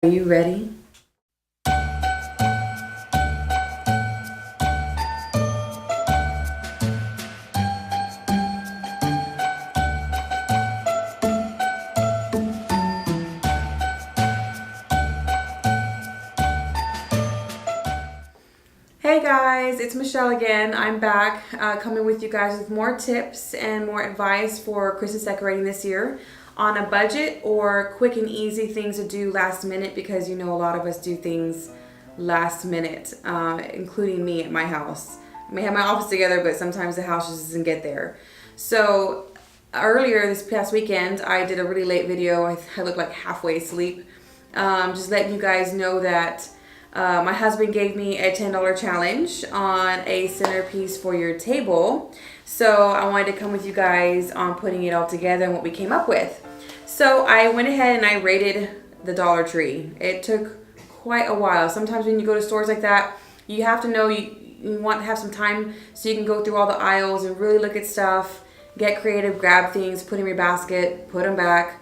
Are you ready? Hey guys, it's Michelle again. I'm back coming with you guys with more tips and more advice for Christmas decorating this year on a budget or quick and easy things to do last minute, because you know a lot of us do things last minute, including me at my house. I may have my office together, but sometimes the house just doesn't get there. So earlier this past weekend, I did a really late video. I looked like halfway asleep. Just letting you guys know that my husband gave me a $10 challenge on a centerpiece for your table. So I wanted to come with you guys on putting it all together and what we came up with. So I went ahead and I raided the Dollar Tree. It took quite a while. Sometimes when you go to stores like that, you have to know you want to have some time so you can go through all the aisles and really look at stuff, get creative, grab things, put them in your basket, put them back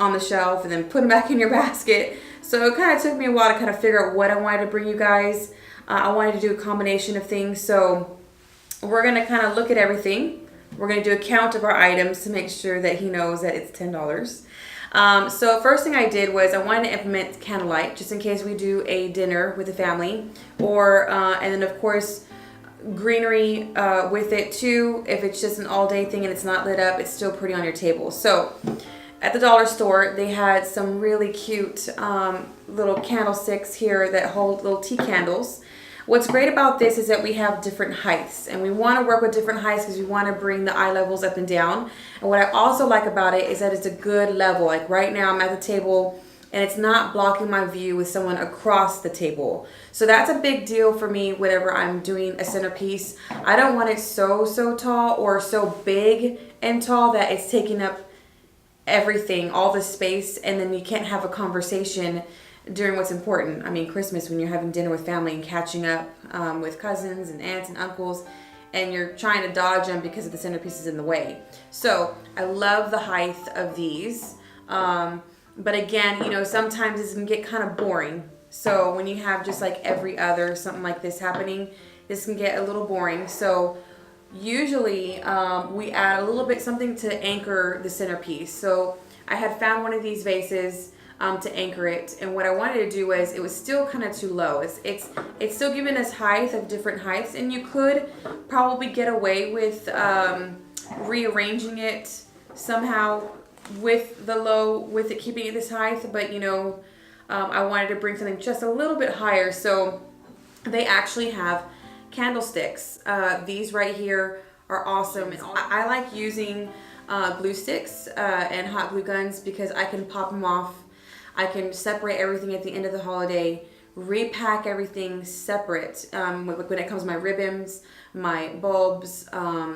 on the shelf, and then put them back in your basket. So it kind of took me a while to kind of figure out what I wanted to bring you guys. I wanted to do a combination of things. So we're going to kind of look at everything. We're going to do a count of our items to make sure that he knows that it's $10. So first thing I did was I wanted to implement candlelight just in case we do a dinner with the family, or and then of course greenery with it too. If it's just an all-day thing and it's not lit up, it's still pretty on your table. So at the dollar store, they had some really cute little candlesticks here that hold little tea candles. What's great about this is that we have different heights, and we want to work with different heights because we want to bring the eye levels up and down. And what I also like about it is that it's a good level. Like right now I'm at the table and it's not blocking my view with someone across the table. So that's a big deal for me whenever I'm doing a centerpiece. I don't want it so tall or so big and tall that it's taking up everything, all the space, and then you can't have a conversation during what's important. I mean, Christmas, when you're having dinner with family and catching up with cousins and aunts and uncles, and you're trying to dodge them because of the centerpiece is in the way. So I love the height of these. But again, you know, sometimes this can get kind of boring. So when you have just like every other something like this happening, this can get a little boring. So usually we add a little bit something to anchor the centerpiece. So I had found one of these vases to anchor it, and what I wanted to do was, it was still kind of too low. It's still giving us height of different heights, and you could probably get away with rearranging it somehow with it keeping it this height, but you know, I wanted to bring something just a little bit higher. So they actually have candlesticks. These right here are awesome. I like using glue sticks and hot glue guns because I can pop them off. I can separate everything at the end of the holiday, repack everything separate when it comes to my ribbons, my bulbs,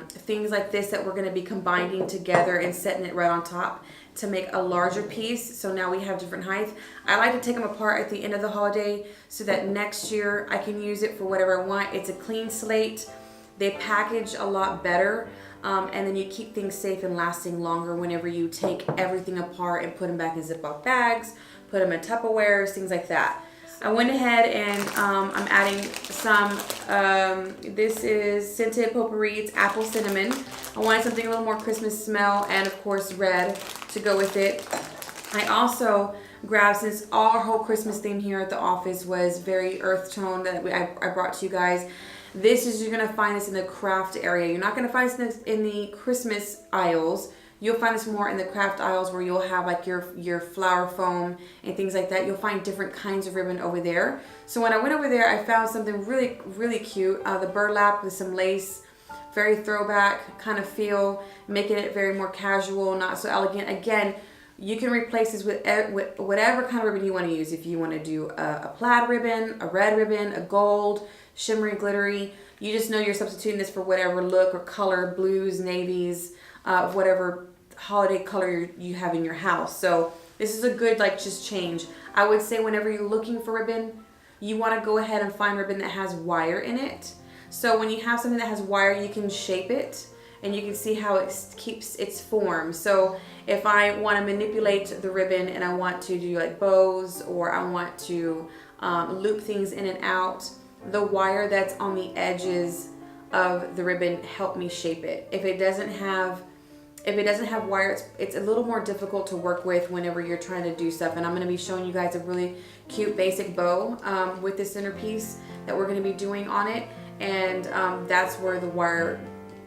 things like this that we're going to be combining together and setting it right on top to make a larger piece. So now we have different heights. I like to take them apart at the end of the holiday so that next year I can use it for whatever I want. It's a clean slate. They package a lot better, and then you keep things safe and lasting longer whenever you take everything apart and put them back in Ziploc bags, put them in Tupperwares, things like that. I went ahead and I'm adding some, this is scented potpourri. It's apple cinnamon. I wanted something a little more Christmas smell, and of course red to go with it. I also grabbed, since our whole Christmas theme here at the office was very earth tone that I brought to you guys. This is, you're going to find this in the craft area. You're not going to find this in the Christmas aisles. You'll find this more in the craft aisles where you'll have like your flower foam and things like that. You'll find different kinds of ribbon over there. So when I went over there, I found something really cute. The burlap with some lace, very throwback kind of feel, making it very more casual, not so elegant. Again, you can replace this with whatever kind of ribbon you want to use. If you want to do a plaid ribbon, a red ribbon, a gold, shimmery, glittery, you just know you're substituting this for whatever look or color, blues, navies, whatever holiday color you have in your house. So this is a good like just change. I would say whenever you're looking for ribbon, you want to go ahead and find ribbon that has wire in it. So when you have something that has wire, you can shape it and you can see how it keeps its form. So if I want to manipulate the ribbon and I want to do like bows, or I want to loop things in and out, the wire that's on the edges of the ribbon help me shape it. If it doesn't have wire, it's a little more difficult to work with whenever you're trying to do stuff. And I'm going to be showing you guys a really cute basic bow with this centerpiece that we're going to be doing on it, and that's where the wire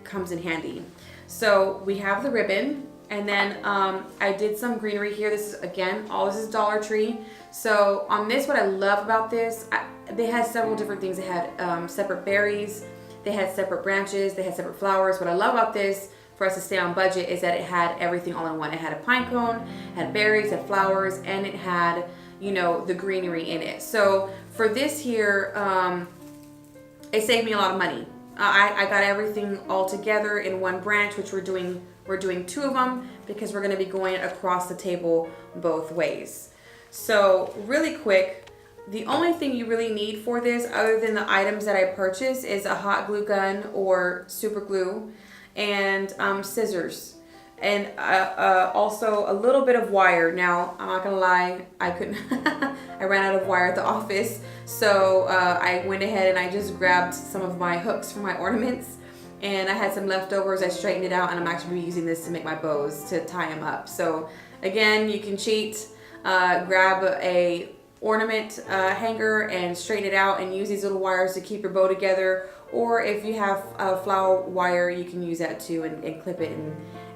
comes in handy. So we have the ribbon, and then I did some greenery here. This is, again, all this is Dollar Tree. So on this, what I love about this, they had several different things. They had separate berries, they had separate branches, they had separate flowers. What I love about this, for us to stay on budget, is that it had everything all in one. It had a pine cone, had berries, had flowers, and it had, you know, the greenery in it. So for this here, it saved me a lot of money. I got everything all together in one branch, which we're doing 2 of them because we're going to be going across the table both ways. So really quick, the only thing you really need for this, other than the items that I purchased, is a hot glue gun or super glue, and scissors, and also a little bit of wire. Now, I'm not gonna lie, I couldn't I ran out of wire at the office, so I went ahead and I just grabbed some of my hooks for my ornaments, and I had some leftovers. I straightened it out, and I'm actually using this to make my bows, to tie them up. So again, you can cheat, grab a ornament hanger and straighten it out and use these little wires to keep your bow together, or if you have flower wire, you can use that too, and clip it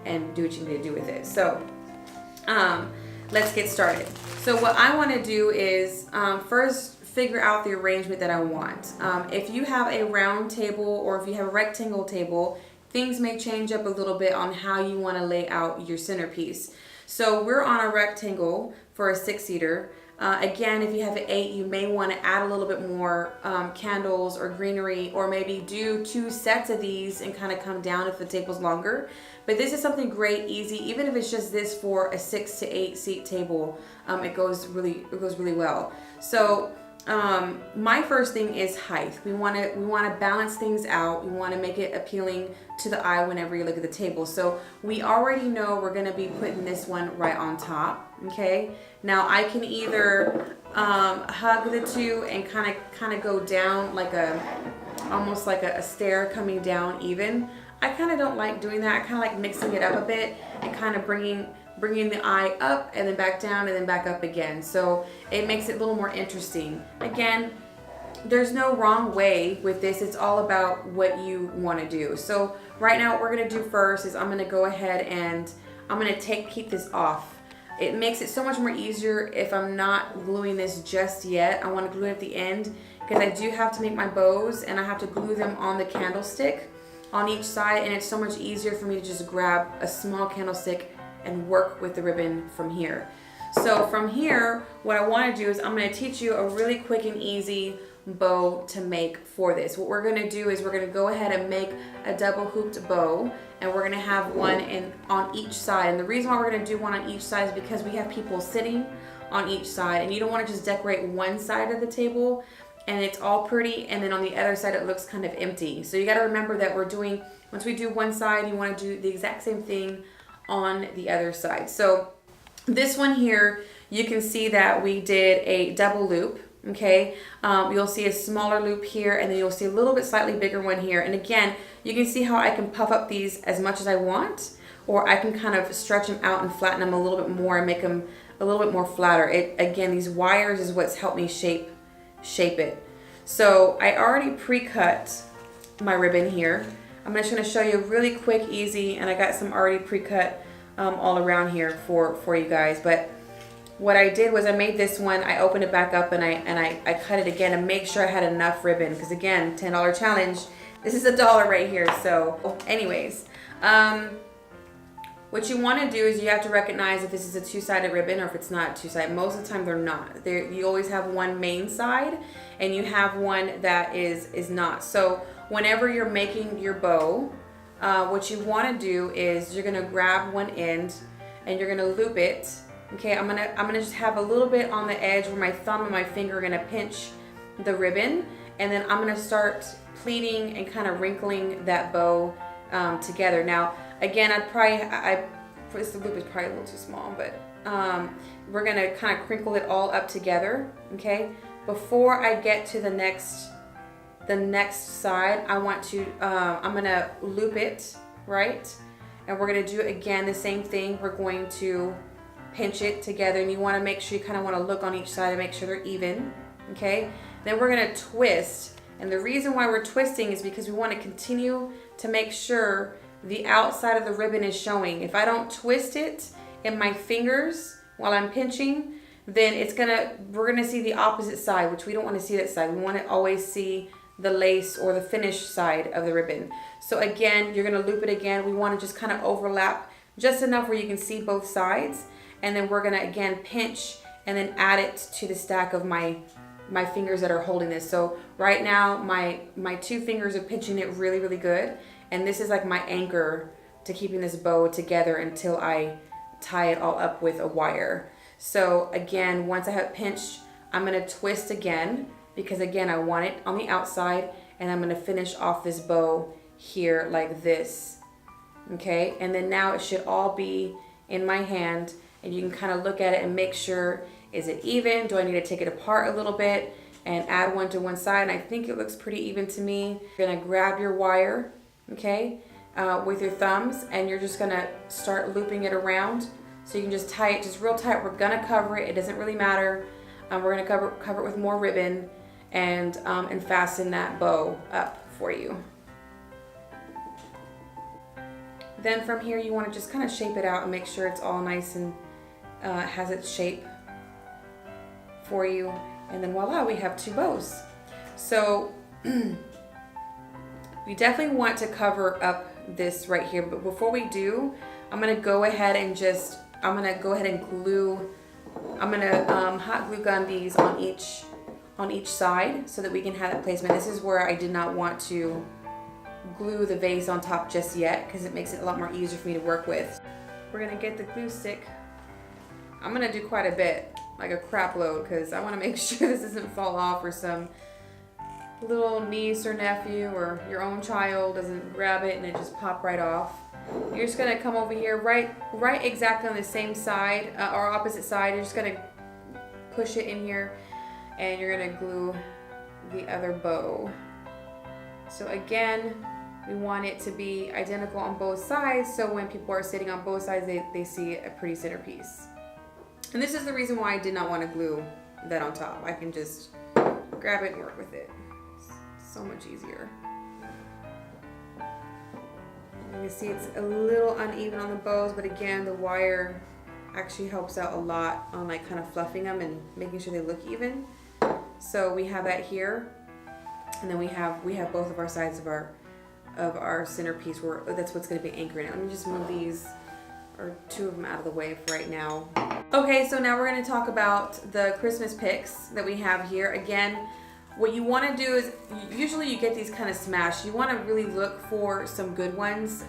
and do what you need to do with it. So let's get started. So what I want to do is first figure out the arrangement that I want. If you have a round table, or if you have a rectangle table, things may change up a little bit on how you want to lay out your centerpiece. So we're on a rectangle for a 6-seater. Again, if you have an 8, you may want to add a little bit more candles or greenery, or maybe do 2 sets of these and kind of come down if the table's longer. But this is something great, easy, even if it's just this for a 6 to 8 seat table. It goes really well. So my first thing is height. We want to balance things out. We want to make it appealing to the eye whenever you look at the table. So we already know we're going to be putting this one right on top. Okay. Now I can either hug the 2 and kind of go down like almost like a stair coming down even. I kind of don't like doing that. I kind of like mixing it up a bit and kind of bringing the eye up and then back down and then back up again. So it makes it a little more interesting. Again, there's no wrong way with this. It's all about what you want to do. So right now what we're going to do first is I'm going to go ahead and I'm going to keep this off. It makes it so much more easier if I'm not gluing this just yet. I want to glue it at the end because I do have to make my bows, and I have to glue them on the candlestick on each side, and it's so much easier for me to just grab a small candlestick and work with the ribbon from here. So from here, what I want to do is I'm going to teach you a really quick and easy bow to make for this. What we're going to do is we're going to go ahead and make a double hooped bow, and we're going to have one on each side. And the reason why we're going to do one on each side is because we have people sitting on each side, and you don't want to just decorate one side of the table and it's all pretty, and then on the other side it looks kind of empty. So you got to remember that once we do one side, you want to do the exact same thing on the other side. So this one here, you can see that we did a double loop. Okay, you'll see a smaller loop here, and then you'll see a little bit slightly bigger one here. And again, you can see how I can puff up these as much as I want, or I can kind of stretch them out and flatten them a little bit more and make them a little bit more flatter. Again, these wires is what's helped me shape it. So I already pre-cut my ribbon here. I'm just going to show you really quick, easy, and I got some already pre-cut all around here for you guys. But what I did was I made this one, I opened it back up, and I cut it again to make sure I had enough ribbon, because again, $10 challenge. This is $1 right here. So anyways, what you want to do is you have to recognize if this is a 2-sided ribbon or if it's not 2-sided. Most of the time they're not. You always have one main side and you have one that is not. So whenever you're making your bow, what you want to do is you're going to grab one end and you're going to loop it. Okay, I'm gonna just have a little bit on the edge where my thumb and my finger are gonna pinch the ribbon, and then I'm gonna start pleating and kind of wrinkling that bow together. Now, again, this loop is probably a little too small, but we're gonna kind of crinkle it all up together, okay? Before I get to the next side, I'm gonna loop it, right? And we're gonna do again the same thing. We're going to pinch it together, and you wanna make sure you kind of wanna look on each side and make sure they're even, okay? Then we're gonna twist, and the reason why we're twisting is because we wanna continue to make sure the outside of the ribbon is showing. If I don't twist it in my fingers while I'm pinching, then we're gonna see the opposite side, which we don't wanna see that side. We wanna always see the lace or the finished side of the ribbon. So again, you're gonna loop it again. We wanna just kind of overlap just enough where you can see both sides. And then we're gonna again pinch and then add it to the stack of my fingers that are holding this. So right now, my 2 fingers are pinching it really, really good. And this is like my anchor to keeping this bow together until I tie it all up with a wire. So again, once I have pinched, I'm gonna twist again, because again, I want it on the outside, and I'm gonna finish off this bow here like this, okay? And then now it should all be in my hand, and you can kind of look at it and make sure, is it even? Do I need to take it apart a little bit and add one to one side? And I think it looks pretty even to me. You're gonna grab your wire, okay, with your thumbs, and you're just gonna start looping it around. So you can just tie it just real tight. We're gonna cover it, it doesn't really matter. We're gonna cover it with more ribbon and fasten that bow up for you. Then from here, you wanna just kind of shape it out and make sure it's all nice and has its shape for you. And then voila, we have 2 bows. So we definitely want to cover up this right here, but before we do, I'm gonna go ahead and glue. I'm gonna hot glue gun these on each side so that we can have that placement. This is where I did not want to glue the vase on top just yet, because it makes it a lot more easier for me to work with. We're gonna get the glue stick. I'm gonna do quite a bit, like a crap load, because I want to make sure this doesn't fall off, or some little niece or nephew or your own child doesn't grab it and it just pop right off. You're just gonna come over here, right exactly on the same side or opposite side. You're just gonna push it in here, and you're gonna glue the other bow. So again, we want it to be identical on both sides, so when people are sitting on both sides, they see a pretty centerpiece. And this is the reason why I did not want to glue that on top. I can just grab it and work with it. It's so much easier. You can see it's a little uneven on the bows, but again, the wire actually helps out a lot on like kind of fluffing them and making sure they look even. So we have that here, and then we have both of our sides of our centerpiece, where that's what's going to be anchoring it. Let me just move these, or 2 of them, out of the way for right now. Okay, so now we're going to talk about the Christmas picks that we have here. Again, what you want to do is, usually you get these kind of smashed. You want to really look for some good ones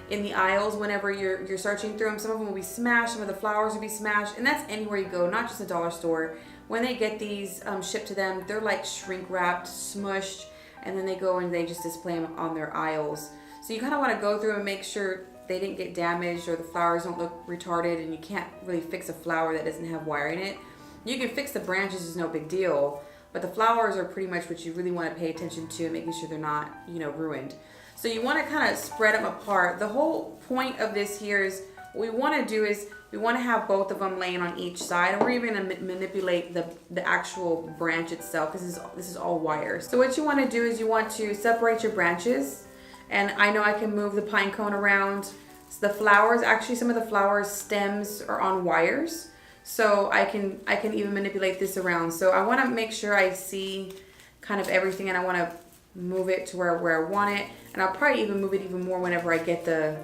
in the aisles whenever you're searching through them. Some of them will be smashed, some of the flowers will be smashed, and that's anywhere you go, not just a dollar store. When they get these shipped to them, they're like shrink wrapped, smushed, and then they go and they just display them on their aisles. So you kind of want to go through and make sure they didn't get damaged or the flowers don't look retarded, and you can't really fix a flower that doesn't have wire in it. You can fix the branches, it's no big deal, but the flowers are pretty much what you really want to pay attention to, making sure they're not, ruined. So you want to kind of spread them apart. The whole point of this here is, what we want to do is, we want to have both of them laying on each side, and we're even going to manipulate the actual branch itself, because this is all wire. So what you want to do is, you want to separate your branches. And I know I can move the pine cone around. So the flowers, actually some of the flowers stems are on wires. So I can even manipulate this around. So I want to make sure I see kind of everything, and I want to move it to where I want it. And I'll probably even move it even more whenever I get the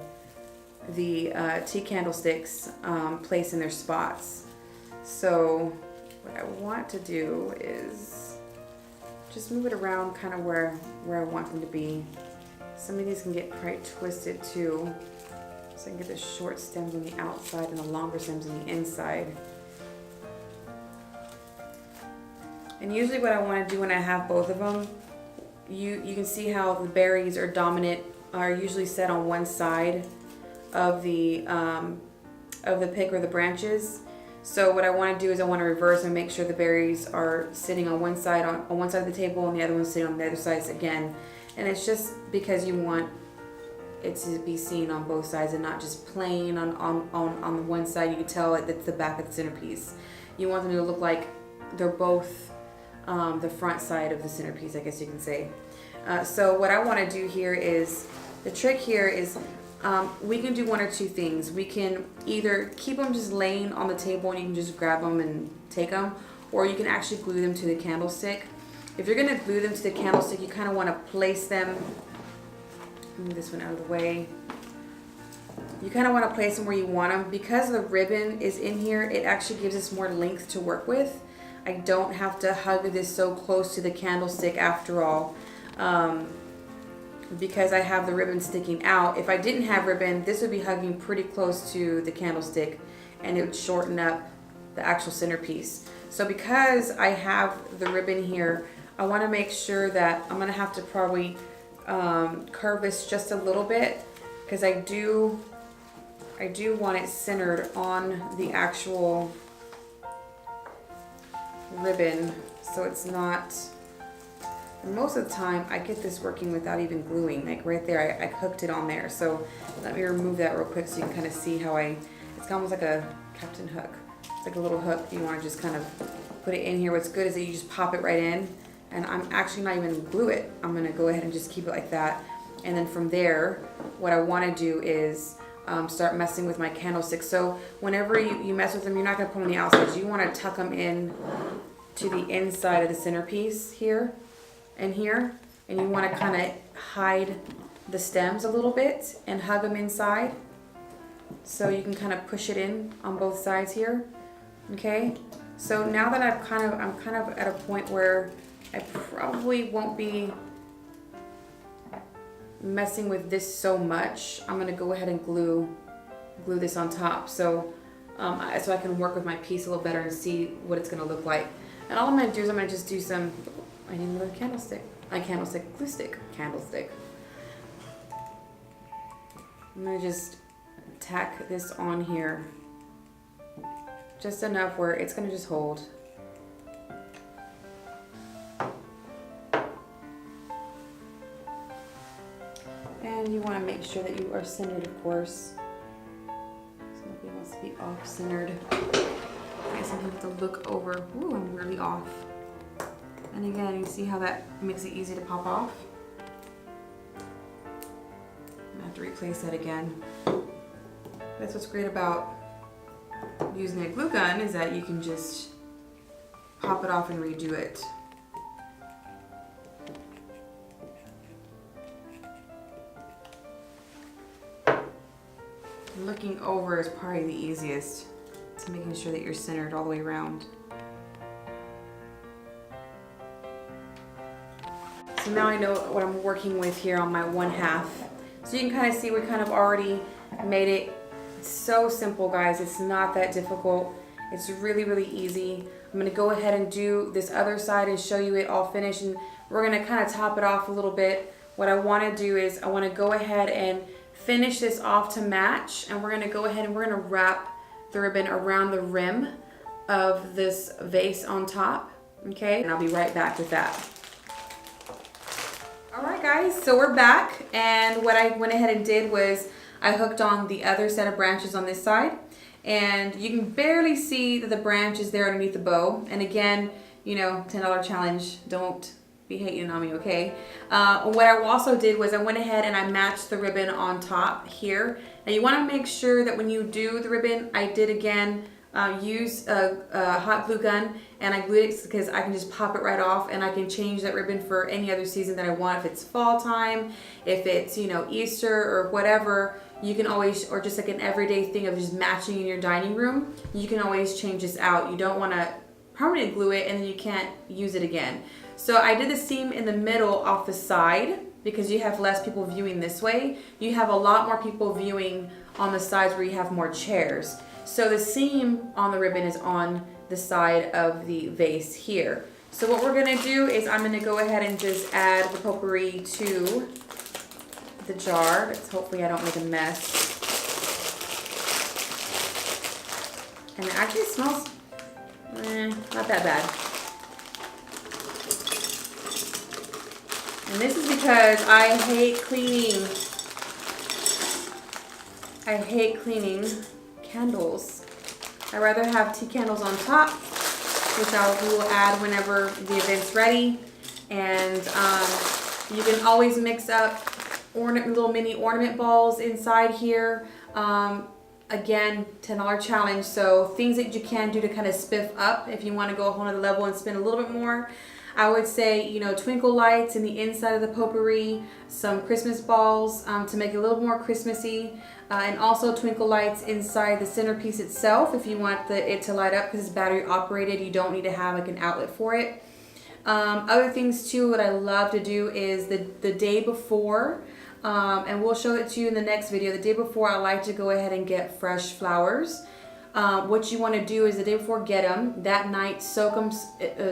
tea candlesticks placed in their spots. So what I want to do is just move it around kind of where I want them to be. Some of these can get quite twisted too. So I can get the short stems on the outside and the longer stems on the inside. And usually what I want to do when I have both of them, you can see how the berries are dominant are usually set on one side of the pick or the branches. So what I want to do is I want to reverse and make sure the berries are sitting on one side on one side of the table and the other one's sitting on the other side again. And it's just because you want it to be seen on both sides and not just plain on the one side. You can tell it's the back of the centerpiece. You want them to look like they're both the front side of the centerpiece, I guess you can say. So what I want to do here is, the trick here is we can do one or two things. We can either keep them just laying on the table and you can just grab them and take them, or you can actually glue them to the candlestick. If you're going to glue them to the candlestick, you kind of want to place them, move this one out of the way. You kind of want to place them where you want them. Because the ribbon is in here, it actually gives us more length to work with. I don't have to hug this so close to the candlestick after all. Because I have the ribbon sticking out. If I didn't have ribbon, this would be hugging pretty close to the candlestick and it would shorten up the actual centerpiece. So because I have the ribbon here, I want to make sure that I'm going to have to probably curve this just a little bit, because I do want it centered on the actual ribbon, so it's not. And most of the time I get this working without even gluing, like right there I hooked it on there. So let me remove that real quick so you can kind of see how it's almost like a Captain Hook. It's like a little hook. You want to just kind of put it in here. What's good is that you just pop it right in, and I'm actually not even going to glue it. I'm going to go ahead and just keep it like that. And then from there, what I want to do is start messing with my candlesticks. So whenever you mess with them, you're not going to put them on the outside. You want to tuck them in to the inside of the centerpiece here and here, and you want to kind of hide the stems a little bit and hug them inside, so you can kind of push it in on both sides here. Okay, so now that I'm kind of at a point where I probably won't be messing with this so much, I'm gonna go ahead and glue this on top, so I can work with my piece a little better and see what it's gonna look like. And all I'm gonna do is I'm gonna just do some. I need another candlestick. Glue stick. Candlestick. I'm gonna just tack this on here, just enough where it's gonna just hold. And you want to make sure that you are centered, of course. Somebody wants to be off-centered. I guess I have to look over. Ooh, I'm really off. And again, you see how that makes it easy to pop off? I'm gonna have to replace that again. That's what's great about using a glue gun, is that you can just pop it off and redo it. Looking over is probably the easiest to making sure that you're centered all the way around. So now I know what I'm working with here on my 1/2. So you can kind of see we kind of already made it. It's so simple, guys. It's not that difficult. It's really, really easy. I'm gonna go ahead and do this other side and show you it all finished, and we're gonna kind of top it off a little bit. What I wanna do is I wanna go ahead and finish this off to match, and we're gonna go ahead and we're gonna wrap the ribbon around the rim of this vase on top, okay? And I'll be right back with that. All right, guys, so we're back, and what I went ahead and did was I hooked on the other set of branches on this side, and you can barely see that the branch is there underneath the bow. And again, you know, $10 challenge, don't be hating on me, okay? What I also did was I went ahead and I matched the ribbon on top here. Now you want to make sure that when you do the ribbon, I did again use a hot glue gun, and I glued it because I can just pop it right off, and I can change that ribbon for any other season that I want. If it's fall time, if it's, you know, Easter or whatever, you can always, or just like an everyday thing of just matching in your dining room, you can always change this out. You don't want to permanently glue it and then you can't use it again. So I did the seam in the middle off the side because you have less people viewing this way. You have a lot more people viewing on the sides where you have more chairs. So the seam on the ribbon is on the side of the vase here. So what we're gonna do is I'm gonna go ahead and just add the potpourri to the jar. But hopefully I don't make a mess. And it actually smells not that bad. And this is because I hate cleaning candles. I rather have tea candles on top, which we will add whenever the event's ready. And you can always mix up little mini ornament balls inside here. Again, $10 challenge. So things that you can do to kind of spiff up if you want to go a whole nother level and spend a little bit more. I would say, you know, twinkle lights in the inside of the potpourri, some Christmas balls to make it a little more Christmassy, and also twinkle lights inside the centerpiece itself if you want it to light up, because it's battery operated. You don't need to have like an outlet for it. Other things too, what I love to do is the day before, and we'll show it to you in the next video. The day before, I like to go ahead and get fresh flowers. What you want to do is the day before, get them. That night, soak them,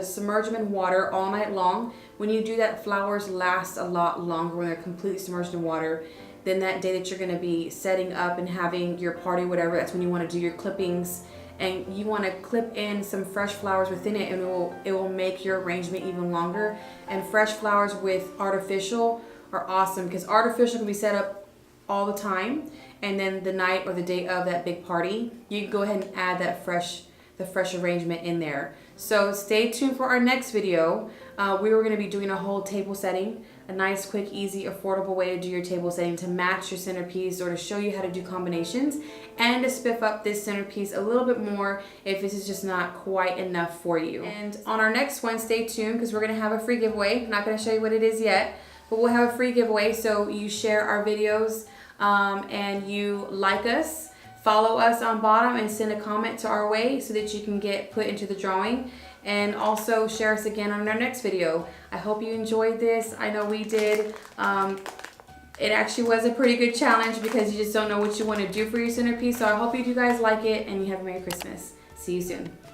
submerge them in water all night long. When you do that, flowers last a lot longer when they're completely submerged in water. Then that day that you're going to be setting up and having your party, whatever, that's when you want to do your clippings. And you want to clip in some fresh flowers within it, and it will make your arrangement even longer. And fresh flowers with artificial are awesome, because artificial can be set up all the time, and then the night or the day of that big party, you can go ahead and add the fresh arrangement in there. So stay tuned for our next video. We were going to be doing a whole table setting, a nice, quick, easy, affordable way to do your table setting to match your centerpiece, or to show you how to do combinations and to spiff up this centerpiece a little bit more if this is just not quite enough for you. And on our next one, stay tuned, because we're going to have a free giveaway. I'm not going to show you what it is yet, but we'll have a free giveaway. So you share our videos and you like us, follow us on bottom, and send a comment to our way so that you can get put into the drawing. And also share us again on our next video. I hope you enjoyed this. I know we did. It actually was a pretty good challenge, because you just don't know what you want to do for your centerpiece. So I hope you guys like it, and you have a Merry Christmas. See you soon.